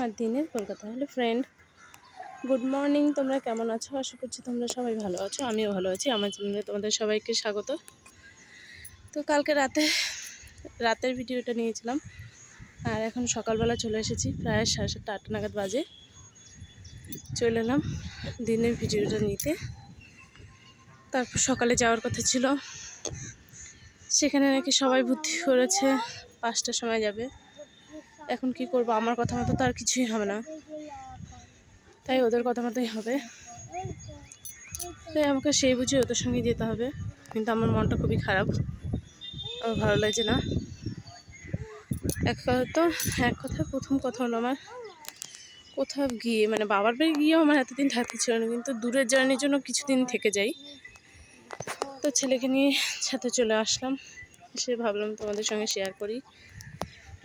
আর দিনের Kolkata. Hello friend, good morning. তোমরা কেমন আছো? আশা করছি তোমরা সবাই ভালো আছো, আমিও ভালো আছি। আমার চ্যানেলে তোমাদের সবাইকে স্বাগত। তো কালকে রাতের ভিডিওটা নিয়েছিলাম, আর এখন সকালবেলা চলে এসেছি। প্রায় 7:30-8 নাগাদ বাজে চলে এলাম দিনের ভিডিওটা নিতে। তারপর সকালে যাওয়ার কথা ছিল, সেখানে নাকি সবাই ভর্তি করেছে 5টার সময় যাবে। এখন কি করব, আমার কথা মতো তো আর কিছুই হবে না, তাই ওদের কথা মতোই হবে। তাই আমাকে সেই বুঝে ওদের সঙ্গে যেতে হবে। কিন্তু আমার মনটা খুবই খারাপ, আমার ভালো লাগছে না। এক কথা প্রথম কথা হলো, আমার কোথাও গিয়ে মানে বাবার বাড়ি গিয়েও আমার এতদিন থাকতে ছিল না, কিন্তু দূরের জার্নির জন্য কিছুদিন থেকে যাই। তো ছেলেকে নিয়ে সাথে চলে আসলাম, এসে ভাবলাম তোমাদের সঙ্গে শেয়ার করি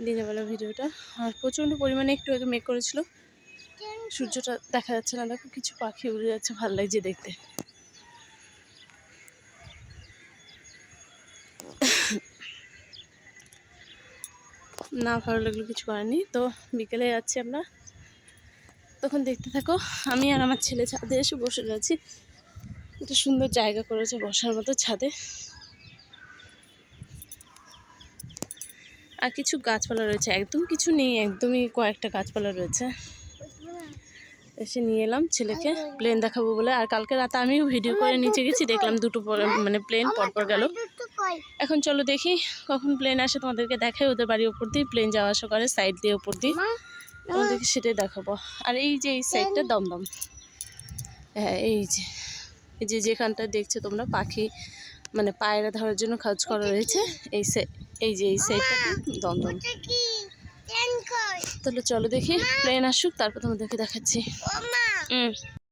দিনের বেলা ভিডিওটা। আর প্রচণ্ড পরিমাণে একটু আগে মেঘ করেছিল, সূর্যটা দেখা যাচ্ছে না। দেখো কিছু পাখি উড়ে যাচ্ছে, ভালো লাগছে দেখতে। না ভালো লাগলো কিছু করেনি। তো বিকেলে যাচ্ছি আমরা, তখন দেখতে থাকো। আমি আর আমার ছেলে ছাদে এসে বসে রয়েছি। একটা সুন্দর জায়গা করেছে বসার মতো ছাদে, আর কিছু গাছপালা রয়েছে। একদম কিছু নেই, একদমই কয়েকটা গাছপালা রয়েছে। এসে নিয়ে এলাম ছেলেকে প্লেন দেখাবো বলে। আর কালকে রাতে আমিও ভিডিও করে নিচে গেছি, দেখলাম দুটো মানে প্লেন পরপর গেল। এখন চলো দেখি কখন প্লেন আসে, তোমাদেরকে দেখাই। ওদের বাড়ির ওপর দিয়ে প্লেন যাওয়া আসা করে, সাইড দিয়ে ওপর দিয়ে, তোমাদেরকে সেটাই দেখাবো। আর এই যে এই সাইডটা দমদম, হ্যাঁ এই যে যেখানটা দেখছো তোমরা পাখি মানে পায়রা ধরার জন্য কাজ করা রয়েছে, এই সাইডটা দমদম। তাহলে চলো দেখি প্লেন আসুক, তারপর তোমাদেরকে দেখাচ্ছি।